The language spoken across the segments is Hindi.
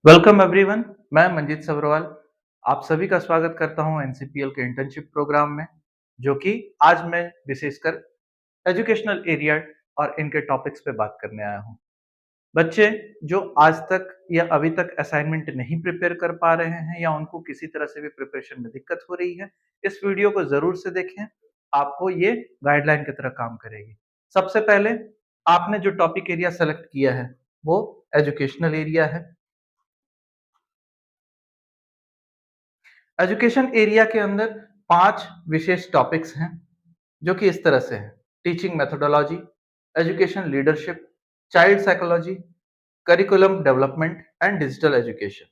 Welcome everyone. मैं मंजीत सब्रवाल आप सभी का स्वागत करता हूं एनसीपीएल के इंटर्नशिप प्रोग्राम में, जो कि आज मैं विशेषकर एजुकेशनल एरिया और इनके टॉपिक्स पे बात करने आया हूं। बच्चे जो आज तक या अभी तक असाइनमेंट नहीं प्रिपेयर कर पा रहे हैं या उनको किसी तरह से भी प्रिपरेशन में दिक्कत हो रही है, इस वीडियो को जरूर से देखें। आपको ये गाइडलाइन की तरह काम करेगी। सबसे पहले आपने जो टॉपिक एरिया सेलेक्ट किया है वो एजुकेशनल एरिया है। एजुकेशन एरिया के अंदर 5 विशेष टॉपिक्स हैं, जो कि इस तरह से हैं: teaching methodology, education leadership, child psychology, curriculum development and digital education.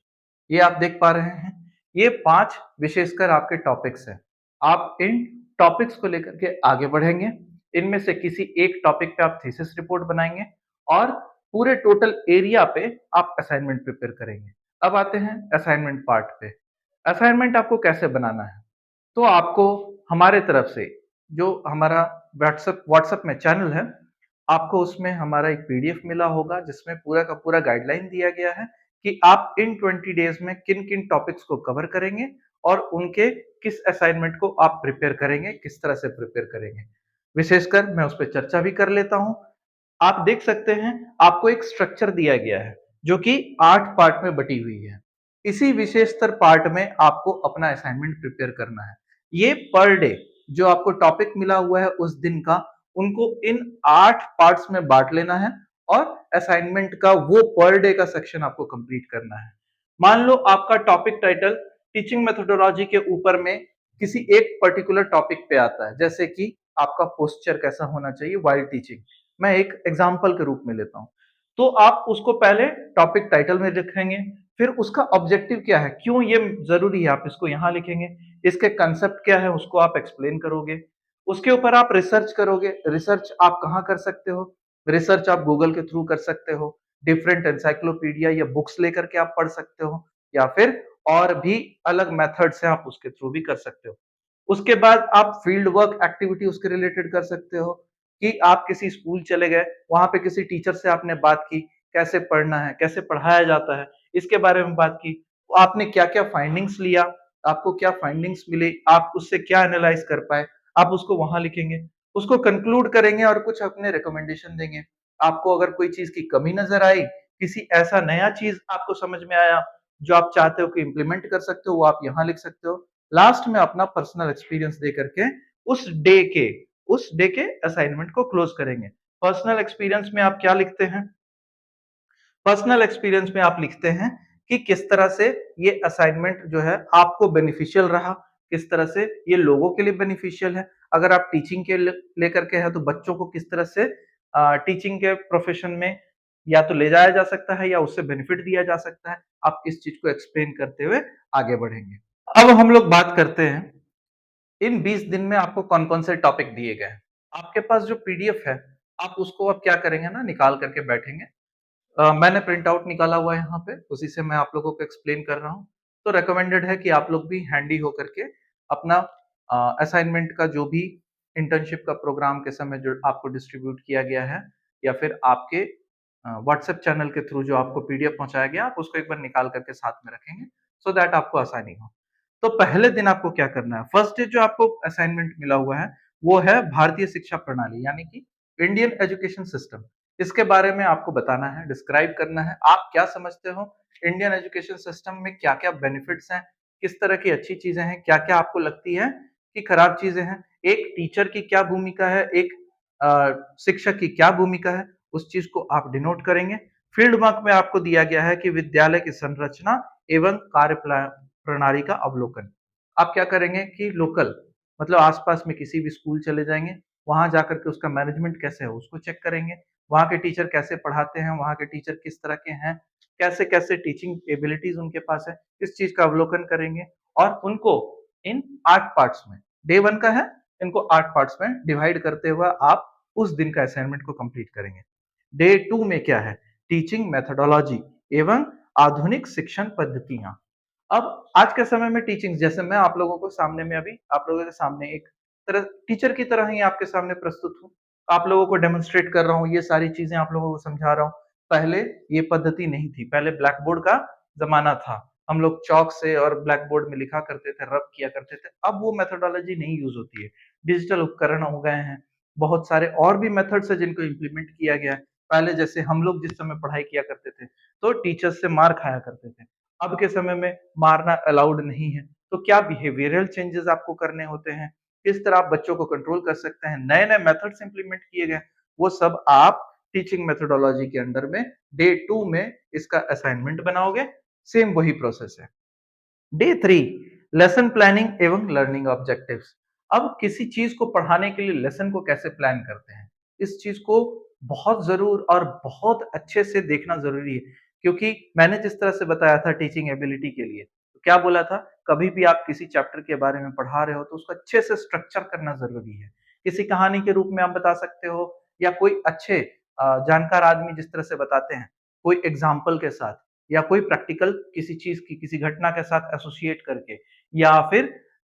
ये आप देख पा रहे हैं, ये 5 विशेषकर आपके टॉपिक्स हैं। आप इन टॉपिक्स को लेकर के आगे बढ़ेंगे। इनमें से किसी एक टॉपिक पे आप थीसिस रिपोर्ट बनाएंगे और पूरे टोटल एरिया पे आप असाइनमेंट प्रिपेयर करेंगे। अब आते हैं असाइनमेंट पार्ट पे। असाइनमेंट आपको कैसे बनाना है? तो आपको हमारे तरफ से जो हमारा व्हाट्सएप में चैनल है, आपको उसमें हमारा एक पीडीएफ मिला होगा जिसमें पूरा का पूरा गाइडलाइन दिया गया है कि आप इन 20 डेज में किन-किन टॉपिक्स को कवर करेंगे और उनके किस असाइनमेंट को आप प्रिपेयर करेंगे, किस तरह से प्रिपेयर करेंगे। विशेषकर मैं उस पे चर्चा भी कर लेता हूँ। आप देख सकते हैं, आपको एक स्ट्रक्चर दिया गया है, जो कि 8 पार्ट में बटी हुई है। इसी विशेषतर पार्ट में आपको अपना असाइनमेंट प्रिपेयर करना है। ये पर डे जो आपको टॉपिक मिला हुआ है उस दिन का, उनको इन 8 पार्ट्स में बाँट लेना है और असाइनमेंट का वो पर डे का सेक्शन आपको कंप्लीट करना है। मान लो आपका टॉपिक टाइटल टीचिंग मेथोडोलॉजी के ऊपर में किसी एक पर्टिकुलर टॉपिक पे आता है, जैसे कि आपका पोस्चर कैसा होना चाहिए व्हाइल टीचिंग। मैं एक एग्जांपल के रूप में लेता हूँ। तो आप उसको पहले टॉपिक टाइटल में लिखेंगे, फिर उसका ऑब्जेक्टिव क्या है, क्यों ये ज़रूरी है, आप इसको यहाँ लिखेंगे। इसके कांसेप्ट क्या है, उसको आप एक्सप्लेन करोगे। उसके ऊपर आप रिसर्च करोगे। रिसर्च आप कहाँ कर सकते हो? रिसर्च आप गूगल के थ्रू कर सकते हो, डिफरेंट एनसाइक्लोपीडिया या बुक्स लेकर के आप पढ़ सकते हो, या फिर और भी अलग मेथड्स हैं, आप उसके थ्रू भी कर सकते हो। उसके बाद आप फील्ड वर्क एक्टिविटी उसके रिलेटेड कर सकते हो कि आप किसी स्कूल चले गए, वहाँ पे किसी टीचर से आपने बात की, कैसे पढ़ना है, कैसे पढ़ाया जाता है, इसके बारे में बात की। तो आपने क्या-क्या फाइंडिंग्स लिया, आपको क्या फाइंडिंग्स मिली, आप उससे क्या एनालाइज़ कर पाए, आप उसको वहाँ लिखेंगे। उसको कंक्लूड करेंगे और कुछ अपने रिकमेंडेशन देंगे। आपको अगर कोई चीज़ की कमी नज़र आई, किसी ऐसा नया चीज़ आपको समझ में आया, जो आप चाहते हो कि इम्प्लीमेंट कर सकते हो, वो आप यहाँ लिख सकते हो। लास्ट में अपना पर्सनल एक्सपीरियंस दे करके उस डे के उस डे के असाइनमेंट को क्लोज करेंगे। पर्सनल एक्सपीरियंस में आप क्या लिखते हैं? पर्सनल एक्सपीरियंस में आप लिखते हैं कि किस तरह से ये असाइनमेंट जो है आपको बेनिफिशियल रहा, किस तरह से ये लोगों के लिए बेनिफिशियल है। अगर आप टीचिंग के लेकर के है तो बच्चों को किस तरह से टीचिंग के प्रोफेशन में या तो ले जाया जा सकता है या उससे बेनिफिट दिया जा सकता है। आप इस चीज को एक्सप्लेन करते हुए आगे बढ़ेंगे। अब हम लोग बात करते हैं, इन 20 दिन में आपको कौन-कौन से टॉपिक दिए गए हैं। आपके पास जो पीडीएफ है, आप उसको अब क्या करेंगे ना, निकाल करके बैठेंगे। मैंने प्रिंट आउट निकाला हुआ है यहाँ पे, उसी से मैं आप लोगों को एक्सप्लेन कर रहा हूँ। तो रिकमेंडेड है कि आप लोग भी हैंडी होकर के अपना असाइनमेंट का जो भी इंटर्नशिप का प्रोग्राम के समय जो आपको डिस्ट्रीब्यूट किया गया है, या फिर आपके व्हाट्सएप चैनल के थ्रू जो आपको पीडीएफ पहुँचाया गया, आप उसको एक बार निकाल करके साथ में रखेंगे, सो दैट आपको आसानी हो। तो पहले दिन आपको क्या करना है? फर्स्ट डे जो आपको असाइनमेंट मिला हुआ है, वो है भारतीय शिक्षा प्रणाली, यानी कि इंडियन एजुकेशन सिस्टम। इसके बारे में आपको बताना है, डिस्क्राइब करना है। आप क्या समझते हो? इंडियन एजुकेशन सिस्टम में क्या-क्या बेनिफिट्स हैं? किस तरह की अच्छी चीज़ें हैं? क्या-क्या आपको लगती है कि खराब चीज़ें हैं? एक टीचर की क्या भूमिका है? एक शिक्षक की क्या भूमिका है? उस चीज़ को आप डिनोट करेंगे। फील्ड वर्क में आपको दिया गया है कि विद्यालय की संरचना एवं प्रणाली का अवलोकन। आप क्या करेंगे कि लोकल मतलब आस-पास में किसी भी स्कूल चले जाएँगे, वहाँ जाकर के उसका मैनेजमेंट कैसे है उसको चेक करेंगे। वहाँ के टीचर कैसे पढ़ाते हैं, वहाँ के टीचर किस तरह के हैं, कैसे-कैसे टीचिंग एबिलिटीज़ उनके पास है, इस चीज़ का अवलोकन करेंगे और उनको इन 8 पार्ट्स में, डे 1 का है, इनको 8 पार्ट्स में डिवाइड करते हुए आप उस दिन का असाइनमेंट को कंप्लीट करेंगे। डे 2 में क्या है? टीचिंग मेथोडोलॉजी एवं आधुनिक शिक्षण पद्धतियाँ। अब आज के समय में टीचिंग, जैसे मैं आप लोगों को सामने में अभी आप लोगों के सामने एक तरह टीचर की तरह ही आपके सामने प्रस्तुत हूँ। आप लोगों को डेमोन्स्ट्रेट कर रहा हूँ, ये सारी चीज़ें आप लोगों को समझा रहा हूँ। पहले ये पद्धति नहीं थी, पहले ब्लैक बोर्ड का जमाना था, हम लोग चॉक से और ब्लैक बोर्ड में लिखा करते थे, रब किया करते थे, अब वो मेथोडोलॉजी नहीं यूज होती है। डिजिटल उपकरण हो गए हैं, बहुत सारे और भी मेथड्स है जिनको इम्प्लीमेंट किया गया है। पहले जैसे हम लोग जिस समय पढ़ाई किया करते थे तो टीचर्स से मार खाया करते थे, अब के समय में मारना अलाउड नहीं है। तो क्या बिहेवियरल चेंजेस आपको करने होते हैं, किस तरह आप बच्चों को कंट्रोल कर सकते हैं, नए नए मेथड्स इंप्लीमेंट किए गए, वो सब आप टीचिंग मेथोडोलॉजी के अंडर में डे 2 में इसका असाइनमेंट बनाओगे। सेम वही प्रोसेस है। डे 3 लेसन प्लानिंग एवं लर्निंग ऑब्जेक्टिव्स। अब किसी चीज को पढ़ाने के लिए लेसन को कैसे प्लान करते हैं, इस चीज को बहुत जरूर और बहुत अच्छे से देखना जरूरी है, क्योंकि मैंने जिस तरह से बताया था टीचिंग एबिलिटी के लिए, तो क्या बोला था, कभी भी आप किसी चैप्टर के बारे में पढ़ा रहे हो तो उसको अच्छे से स्ट्रक्चर करना जरूरी है। किसी कहानी के रूप में आप बता सकते हो, या कोई अच्छे जानकार आदमी जिस तरह से बताते हैं, कोई एग्जाम्पल के साथ, या कोई प्रैक्टिकल किसी चीज की किसी घटना के साथ एसोसिएट करके, या फिर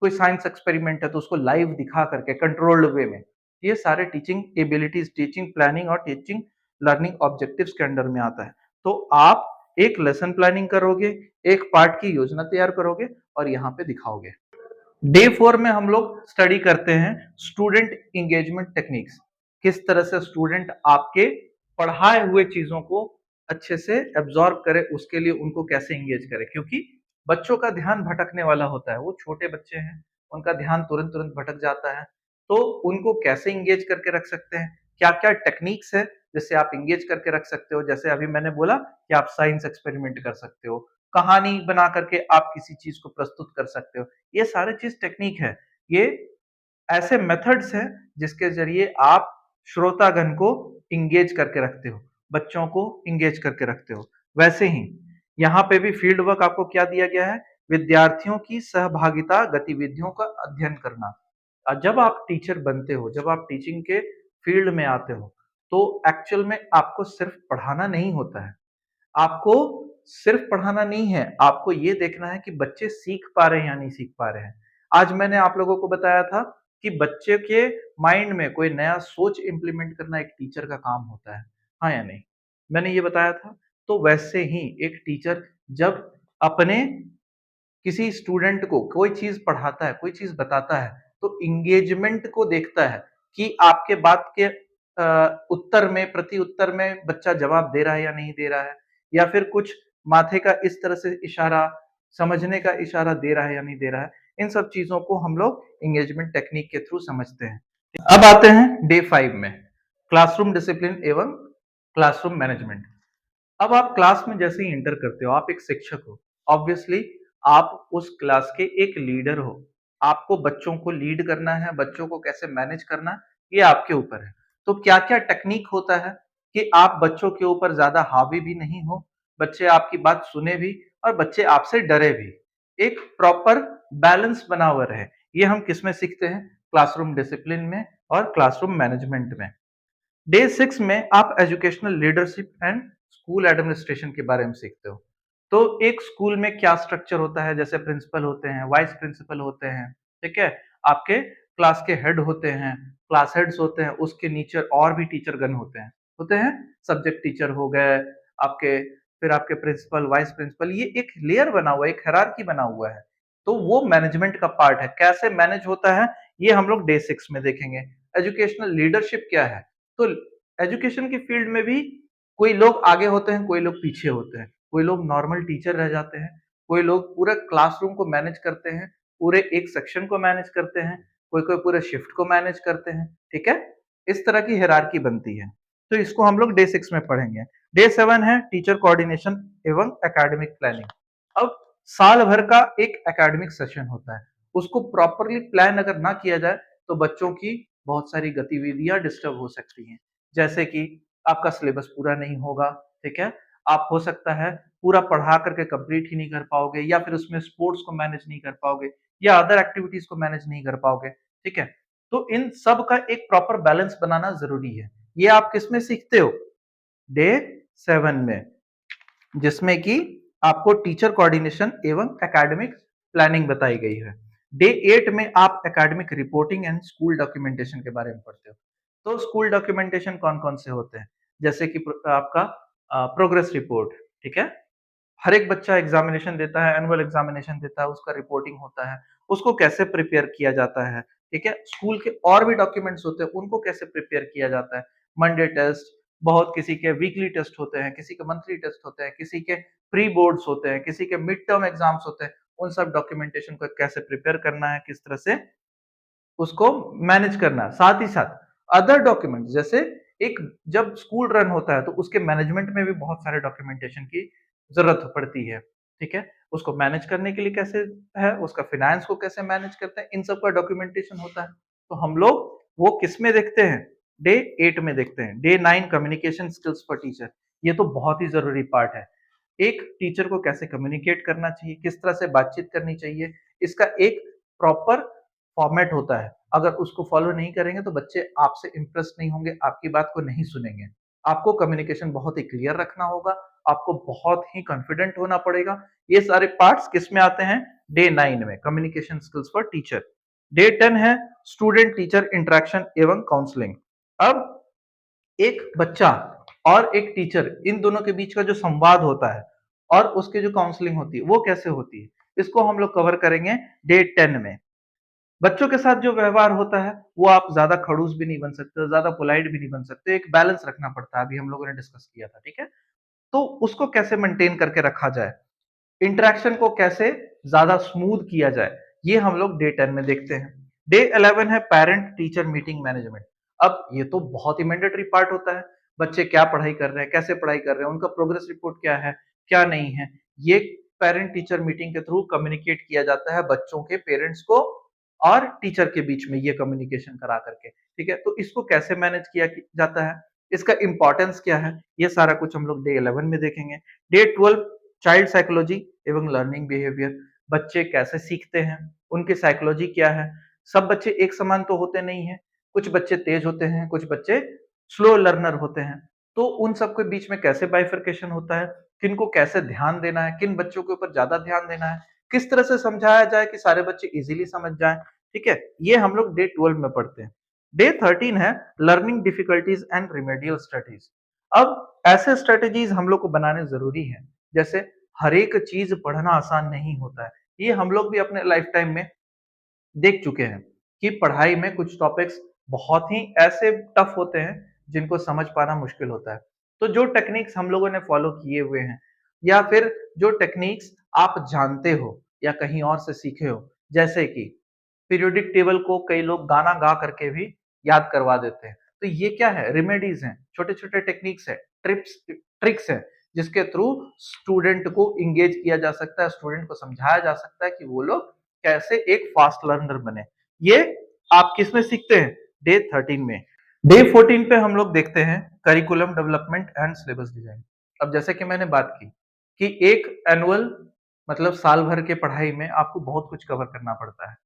कोई साइंस एक्सपेरिमेंट है तो उसको लाइव दिखा करके कंट्रोल्ड वे में। ये सारे टीचिंग एबिलिटीज, टीचिंग प्लानिंग और टीचिंग लर्निंग ऑब्जेक्टिव्स के अंडर में आता है। तो आप एक लेसन प्लानिंग करोगे, एक पार्ट की योजना तैयार करोगे और यहाँ पे दिखाओगे। डे 4 में हम लोग स्टडी करते हैं स्टूडेंट इंगेजमेंट टेक्निक्स। किस तरह से स्टूडेंट आपके पढ़ाए हुए चीजों को अच्छे से एब्जॉर्ब करे, उसके लिए उनको कैसे इंगेज करे, क्योंकि बच्चों का ध्यान भटकने वाला होता है, वो छोटे बच्चे हैं, उनका ध्यान तुरंत तुरंत भटक जाता है। तो उनको कैसे इंगेज करके रख सकते हैं, क्या क्या टेक्निक्स है जिससे आप इंगेज करके रख सकते हो। जैसे अभी मैंने बोला कि आप साइंस एक्सपेरिमेंट कर सकते हो, कहानी बना करके आप किसी चीज को प्रस्तुत कर सकते हो, ये सारे चीज टेक्निक है। ये ऐसे मेथड्स हैं जिसके जरिए आप श्रोतागण को इंगेज करके रखते हो, बच्चों को इंगेज करके रखते हो। वैसे ही यहाँ पे भी फील्ड वर्क आपको क्या दिया गया है, विद्यार्थियों की सहभागिता गतिविधियों का अध्ययन करना। जब आप टीचर बनते हो, जब आप टीचिंग के फील्ड में आते हो, तो एक्चुअल में आपको सिर्फ पढ़ाना नहीं होता है, आपको सिर्फ पढ़ाना नहीं है, आपको ये देखना है कि बच्चे सीख पा रहे हैं या नहीं सीख पा रहे हैं। आज मैंने आप लोगों को बताया था कि बच्चे के माइंड में कोई नया सोच इम्प्लीमेंट करना एक टीचर का काम होता है, हाँ या नहीं? मैंने ये बताया था। तो वैसे ही एक टीचर जब अपने किसी स्टूडेंट को कोई चीज पढ़ाता है, कोई चीज बताता है, तो इंगेजमेंट को देखता है कि आपके बात के उत्तर में, प्रति उत्तर में बच्चा जवाब दे रहा है या नहीं दे रहा है, या फिर कुछ माथे का इस तरह से इशारा, समझने का इशारा दे रहा है या नहीं दे रहा है। इन सब चीजों को हम लोग एंगेजमेंट टेक्निक के थ्रू समझते हैं। अब आते हैं डे 5 में, क्लासरूम डिसिप्लिन एवं क्लासरूम मैनेजमेंट। अब आप क्लास में जैसे ही एंटर करते हो, आप एक शिक्षक हो, ऑब्वियसली आप उस क्लास के एक लीडर हो, आपको बच्चों को लीड करना है, बच्चों को कैसे मैनेज करना है, ये आपके ऊपर है। तो क्या क्या टेक्निक होता है कि आप बच्चों के ऊपर ज्यादा हावी भी नहीं हो, बच्चे आपकी बात सुने भी और बच्चे आपसे डरे भी, एक प्रॉपर बैलेंस बना हुआ रहे। ये हम किस में सीखते हैं, क्लासरूम डिसिप्लिन में और क्लासरूम मैनेजमेंट में। डे 6 में आप educational leadership and school administration के बारे में सीखते हो। तो एक स्कूल में क्या स्ट्रक्चर होता है, जैसे प्रिंसिपल होते हैं, वाइस प्रिंसिपल होते हैं, ठीक है, आपके क्लास के हेड होते हैं, क्लास हेड्स होते हैं, उसके नीचे और भी टीचर गण होते हैं, सब्जेक्ट टीचर हो गए आपके, फिर आपके प्रिंसिपल, वाइस प्रिंसिपल, ये एक लेयर बना हुआ है, एक हायरार्की बना हुआ है। तो वो मैनेजमेंट का पार्ट है, कैसे मैनेज होता है ये हम लोग डे 6 में देखेंगे। एजुकेशनल लीडरशिप क्या है, तो एजुकेशन की फील्ड में भी कोई लोग आगे होते हैं, कोई लोग पीछे होते हैं, कोई लोग नॉर्मल टीचर रह जाते हैं, कोई लोग पूरे क्लासरूम को मैनेज करते हैं, पूरे एक सेक्शन को मैनेज करते हैं, कोई कोई पूरे शिफ्ट को मैनेज करते हैं, ठीक है, इस तरह की हायरार्की बनती है। तो इसको हम लोग डे 6 में पढ़ेंगे। डे 7 है टीचर कोऑर्डिनेशन एवं एकेडमिक प्लानिंग। अब साल भर का एक एकेडमिक सेशन होता है, उसको प्रॉपरली प्लान अगर ना किया जाए तो बच्चों की बहुत सारी गतिविधियां डिस्टर्ब हो सकती हैं। जैसे कि आपका सिलेबस पूरा नहीं होगा, ठीक है, आप हो सकता है पूरा पढ़ा करके कंप्लीट ही नहीं कर पाओगे, या फिर उसमें स्पोर्ट्स को मैनेज नहीं कर पाओगे, या अदर एक्टिविटीज को मैनेज नहीं कर पाओगे, ठीक है। तो इन सब का एक प्रॉपर बैलेंस बनाना जरूरी है। ये आप किसमें सीखते हो, डे 7 में, जिसमें कि आपको टीचर कोऑर्डिनेशन एवं एकेडमिक प्लानिंग बताई गई है। डे 8 में आप academic reporting and school documentation के बारे में पढ़ते हो। तो स्कूल डॉक्यूमेंटेशन कौन कौन से होते हैं, जैसे कि आपका प्रोग्रेस रिपोर्ट, ठीक है, हर एक बच्चा एग्जामिनेशन देता है, एनुअल एग्जामिनेशन देता है, उसका रिपोर्टिंग होता है, उसको कैसे प्रिपेयर किया जाता है, ठीक है? स्कूल के और भी डॉक्यूमेंट्स होते हैं, उनको कैसे प्रिपेयर किया जाता है, मंडे टेस्ट, बहुत किसी के वीकली टेस्ट होते हैं, किसी के मंथली टेस्ट होते हैं, किसी के प्री बोर्ड्स होते हैं, किसी के मिड टर्म एग्जाम्स होते हैं, उन सब डॉक्यूमेंटेशन को कैसे प्रिपेयर करना है, किस तरह से उसको मैनेज करना है। साथ ही साथ अदर डॉक्यूमेंट्स जैसे एक जब स्कूल रन होता है तो उसके मैनेजमेंट में भी बहुत सारे डॉक्यूमेंटेशन की ज़रूरत पड़ती है, ठीक है? उसको मैनेज करने के लिए कैसे है, उसका फाइनेंस को कैसे मैनेज करते हैं, इन सब का डॉक्यूमेंटेशन होता है। तो हम लोग वो किसमें देखते हैं? डे 8 में देखते हैं। Day 9 communication skills for teacher. ये तो बहुत ही ज़रूरी पार्ट है। एक टीचर को कैसे कम्युनिकेट करना चाहिए, किस तरह से बातचीत करनी चाहिए, इसका एक प्रॉपर फॉर्मेट होता है। अगर उसको फॉलो नहीं करेंगे तो बच्चे आपसे इम्प्रेस नहीं होंगे, आपकी बात को नहीं सुनेंगे। आपको कम्युनिकेशन बहुत ही क्लियर रखना होगा, आपको बहुत ही कॉन्फिडेंट होना पड़ेगा। ये सारे पार्ट्स किसमें आते हैं? डे 9 में communication skills for teacher. Day 10 है स्टूडेंट टीचर इंटरेक्शन एवं काउंसलिंग। अब एक बच्चा और एक टीचर इन दोनों के बीच का जो संवाद होता है और उसकी जो काउंसलिंग होती है वो कैसे होती है, इसको हम लोग कवर करेंगे डे 10 में। बच्चों के साथ जो व्यवहार होता है वो आप ज्यादा खड़ूस भी नहीं बन सकते, ज्यादा पोलाइट भी नहीं बन सकते, एक बैलेंस रखना पड़ता है, अभी हम लोगों ने डिस्कस किया था, ठीक है? तो उसको कैसे मेंटेन करके रखा जाए, इंटरेक्शन को कैसे ज्यादा स्मूथ किया जाए, ये हम लोग डे 10 में देखते हैं। डे 11 है पेरेंट टीचर मीटिंग मैनेजमेंट। अब ये तो बहुत ही मैंडेटरी पार्ट होता है। बच्चे क्या पढ़ाई कर रहे हैं, कैसे पढ़ाई कर रहे हैं, उनका प्रोग्रेस रिपोर्ट क्या है, क्या नहीं है, ये पेरेंट टीचर मीटिंग के थ्रू कम्युनिकेट किया जाता है बच्चों के पेरेंट्स को और टीचर के बीच में, ये कम्युनिकेशन करा करके, ठीक है? तो इसको कैसे मैनेज किया जाता है, इसका इंपॉर्टेंस क्या है, ये सारा कुछ हम लोग डे 11 में देखेंगे। डे 12 चाइल्ड साइकोलॉजी एवं लर्निंग बिहेवियर। बच्चे कैसे सीखते हैं, उनकी साइकोलॉजी क्या है। सब बच्चे एक समान तो होते नहीं है, कुछ बच्चे तेज होते हैं, कुछ बच्चे स्लो लर्नर होते हैं। तो उन सबके बीच में कैसे बाइफरकेशन होता है, किनको कैसे ध्यान देना है, किन बच्चों के ऊपर ज्यादा ध्यान देना है, किस तरह से समझाया जाए कि सारे बच्चे इजीली समझ जाएं, ठीक है? ये हम लोग डे 12 में पढ़ते हैं। डे 13 है learning difficulties and remedial strategies. अब ऐसे स्ट्रेटेजीज हम लोग को बनाने जरूरी है। जैसे हर एक चीज पढ़ना आसान नहीं होता है, ये हम लोग भी अपने लाइफ टाइम में देख चुके हैं कि पढ़ाई में कुछ टॉपिक्स बहुत ही ऐसे टफ होते हैं जिनको समझ पाना मुश्किल होता है। तो जो टेक्निक्स हम लोगों ने फॉलो किए हुए हैं या फिर जो टेक्निक्स आप जानते हो या कहीं और से सीखे हो, जैसे कि पीरियोडिक टेबल को कई लोग गाना गा करके भी याद करवा देते हैं। तो ये क्या है? रेमेडीज हैं, छोटे-छोटे टेक्निक्स हैं, ट्रिक्स हैं, जिसके थ्रू स्टूडेंट को एंगेज किया जा सकता है, स्टूडेंट को समझाया जा सकता है कि वो लोग कैसे एक फास्ट लर्नर बने। ये आप किसमें सीखते हैं? डे 13 में। डे 14 पे हम लोग देखते हैं curriculum development and syllabus design. अब जैसे कि मैंने बात की कि एक एनुअल मतलब साल भर के पढ़ाई में आपको बहुत कुछ कवर करना पड़ता है।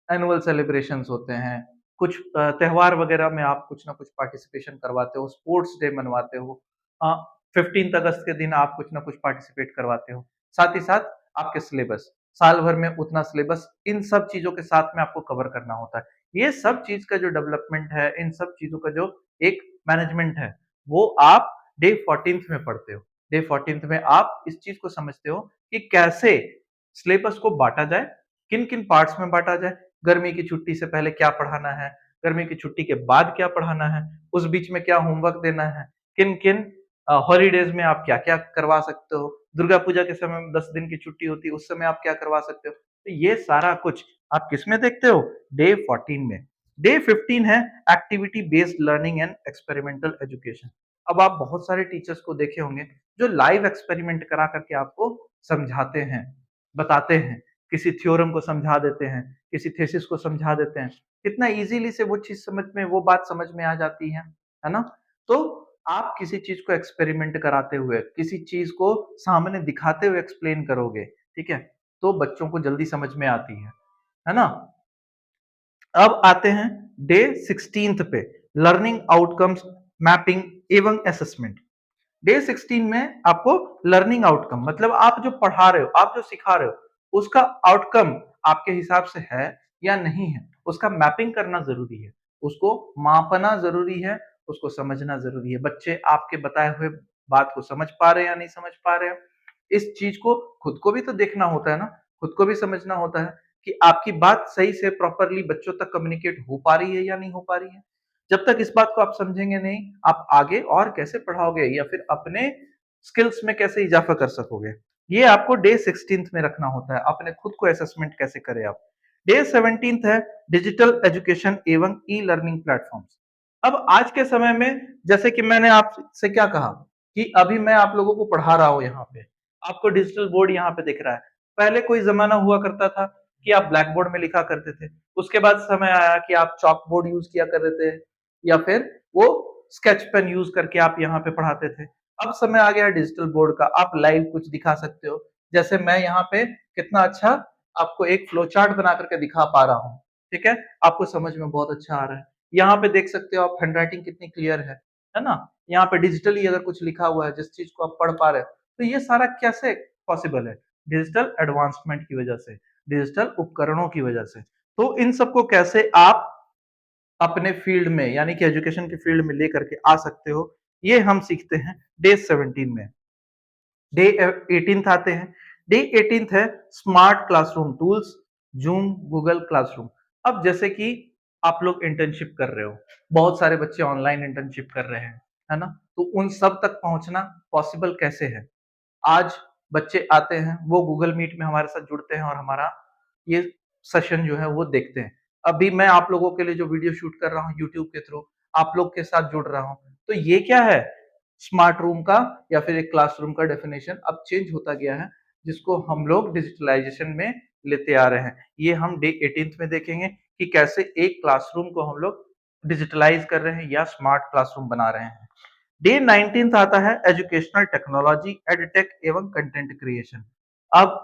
एनुअल सेलिब्रेशंस होते हैं, कुछ त्योहार वगैरह में आप कुछ ना कुछ पार्टिसिपेशन करवाते हो, स्पोर्ट्स डे मनवाते हो, 15th अगस्त के दिन आप कुछ ना कुछ पार्टिसिपेट करवाते हो। साथ ही साथ आपके सिलेबस, साल भर में उतना सिलेबस, इन सब चीज़ों के साथ में आपको कवर करना होता है। ये सब चीज़ का जो डेवलपमेंट है, इन सब चीज़ों का जो एक मैनेजमेंट है, वो आप डे 14th में पढ़ते हो। डे 14th में आप इस चीज़ को समझते हो कि कैसे सिलेबस को बाँटा जाए, किन-किन पार्ट्स में बाँटा जाए, गर्मी की छुट्टी से पहले क्या पढ़ाना है, गर्मी की छुट्टी के बाद क्या पढ़ाना है, उस बीच में क्या होमवर्क देना है, किन-किन हॉलिडेज़ में आप क्या-क्या करवा सकते हो, दुर्गा पूजा के समय में 10 दिन की छुट्टी होती है, उस समय आप क्या करवा सकते हो। तो ये सारा कुछ आप किसमें देखते हो? डे 14 में। डे 15 है activity based learning and experimental education. अब आप बहुत सारे टीचर्स को देखे होंगे जो लाइव एक्सपेरिमेंट करा करके आपको समझाते हैं, बताते हैं, किसी थ्योरम को समझा देते हैं, किसी थीसिस को समझा देते हैं। कितना इजीली से वो चीज़ समझ में वो बात समझ में आ जाती है ना? तो आप किसी चीज़ को एक्सपेरिमेंट कराते हुए, किसी चीज़ को सामने दिखाते हुए एक्सप्लेन करोगे, ठीक है? तो बच्चों को जल्दी समझ में आती है ना? अब आते हैं डे 16th पे लर्निंग आउटकम्स मैपिंग एवं असेसमेंट। डे 16 में आपको लर्निंग आउटकम मतलब आप जो पढ़ा रहे हो, आप जो सिखा रहे हो, उसका आउटकम आपके हिसाब से है या नहीं है, उसका मैपिंग करना ज़रूरी है। उसको मापना ज़रूरी है, उसको समझना ज़रूरी है। बच्चे आपके बताए हुए बात को समझ पा रहे हैं या नहीं समझ पा रहे हैं, इस चीज को खुद को भी तो देखना होता है ना, खुद को भी समझना होता है कि आपकी बात सही से प्रॉपरली बच्चों तक कम्युनिकेट हो पा रही है या नहीं हो पा रही है। जब तक इस बात को आप समझेंगे नहीं, आप आगे और कैसे पढ़ाओगे या फिर अपने स्किल्स में कैसे इजाफा कर सकोगे। ये आपको डे 16th में रखना होता है, अपने खुद को असेसमेंट कैसे करें आप। डे 17th है डिजिटल एजुकेशन एवं ई लर्निंग प्लेटफॉर्म्स। अब आज के समय में जैसे कि मैंने आपसे क्या कहा कि अभी मैं आप लोगों को पढ़ा रहा हूँ यहाँ पे, आपको डिजिटल बोर्ड यहाँ पे दिख रहा है। पहले कोई जमाना हुआ करता था कि आप ब्लैक बोर्ड में लिखा करते थे, उसके बाद समय आया कि आप चॉक बोर्ड यूज किया करते थे या फिर वो स्केच पेन यूज करके आप यहाँ पे पढ़ाते थे। अब समय आ गया डिजिटल बोर्ड का, आप लाइव कुछ दिखा सकते हो। जैसे मैं यहाँ पे कितना अच्छा आपको एक फ्लो चार्ट बना करके दिखा पा रहा हूँ, ठीक है? आपको समझ में बहुत अच्छा आ रहा है। यहाँ पे देख सकते हो आप हैंडराइटिंग कितनी क्लियर है ना? यहाँ पे डिजिटली अगर कुछ लिखा हुआ है जिस चीज को आप पढ़ पा रहे हो, तो ये सारा कैसे पॉसिबल है? डिजिटल एडवांसमेंट की वजह से, डिजिटल उपकरणों की वजह से। तो इन सबको कैसे आप अपने फील्ड में यानी कि एजुकेशन के फील्ड में लेकर के आ सकते हो, ये हम सीखते हैं डे 17 में। डे 18th आते हैं। डे 18th है smart classroom tools, zoom, Google classroom. अब जैसे कि आप लोग इंटर्नशिप कर रहे हो, बहुत सारे बच्चे ऑनलाइन इंटर्नशिप कर रहे हैं, है ना? तो उन सब तक पहुंचना पॉसिबल कैसे है? आज बच्चे आते हैं, वो गूगल मीट में हमारे साथ जुड़ते हैं और हमारा ये सेशन जो है वो देखते हैं। अभी मैं आप लोगों के लिए जो वीडियो शूट कर रहा हूँ यूट्यूब के थ्रू, आप लोग के साथ जुड़ रहा हूँ। तो ये क्या है? स्मार्ट रूम का या फिर एक क्लासरूम का डेफिनेशन अब चेंज होता गया है, जिसको हम लोग डिजिटलाइजेशन में लेते आ रहे हैं। ये हम डे 18th में देखेंगे कि कैसे एक क्लासरूम को हम लोग डिजिटलाइज कर रहे हैं या स्मार्ट क्लासरूम बना रहे हैं। डे 19th आता है एजुकेशनल टेक्नोलॉजी, एडटेक एवं कंटेंट क्रिएशन। अब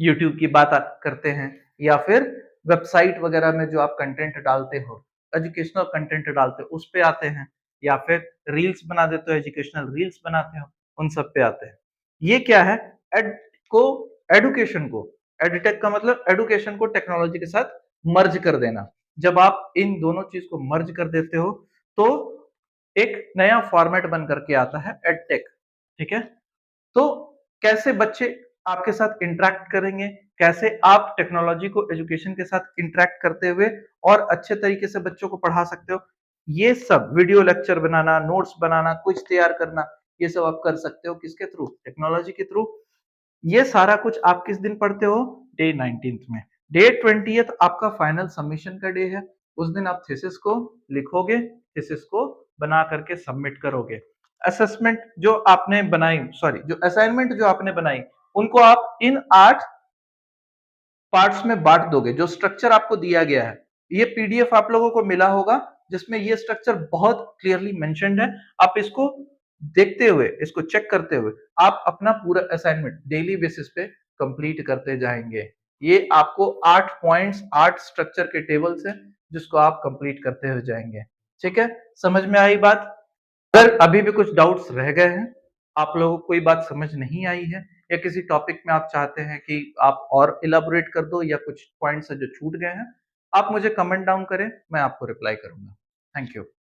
यूट्यूब की बात करते हैं या फिर वेबसाइट वगैरह में जो आप कंटेंट डालते हो, एजुकेशनल कंटेंट डालते हो, उस पे आते हैं या फिर रील्स बना देते हो, एजुकेशनल रील्स बनाते हो, उन सब पे आते हैं। ये क्या है? एड को एडुकेशन को एडटेक का मतलब एडुकेशन को टेक्नोलॉजी के साथ मर्ज कर देना। जब आप इन दोनों चीज को मर्ज कर देते हो, तो एक नया फॉर्मेट बन करके आता है एडटेक, ठीक है? तो कैसे बच्चे आपके साथ इंटरैक्ट करेंगे, कैसे आप टेक्नोलॉजी को एजुकेशन के साथ इंटरैक्ट करते हुए और अच्छे तरीके से बच्चों को पढ़ा सकते हो, ये सब वीडियो लेक्चर बनाना, नोट्स बनाना, क्विज तैयार करना, ये सब आप कर सकते हो किसके थ्रू? टेक्नोलॉजी के थ्रू। ये सारा कुछ आप किस दिन पढ़ते हो? डे 19th में। डे 20th आपका फाइनल सबमिशन का डे है। उस दिन आप थीसिस को लिखोगे, थीसिस को बना करके सबमिट करोगे। असेसमेंट जो आपने बनाई, सॉरी, जो असाइनमेंट जो आपने बनाई, उनको आप इन 8 पार्ट्स में बांट दोगे। जो स्ट्रक्चर आपको दिया गया है, ये पीडीएफ आप लोगों को मिला होगा, जिसमें ये स्ट्रक्चर बहुत क्लियरली मेंशन्ड है। आप इसको देखते हुए, इसको चेक करते हुए, आप अपना पूरा असाइनमेंट डेली बेसिस पे कंप्लीट करते जाएंगे। ये आपको 8 पॉइंट्स, 8 स्ट्रक्चर के टेबल्स हैं, जिसको आप कंप्लीट करते हुए जाएंगे। ठीक है? समझ में आई बात? अगर अभी भी कुछ डाउट्स रह गए हैं, आप लोगों को कोई बात समझ नहीं आई है या किसी टॉपिक में आप चाहते हैं कि आप और इलैबोरेट कर दो या कुछ पॉइंट्स हैं जो छूट गए हैं, आप मुझे कमेंट डाउन करें, मैं आपको रिप्लाई करूंगा। Thank you.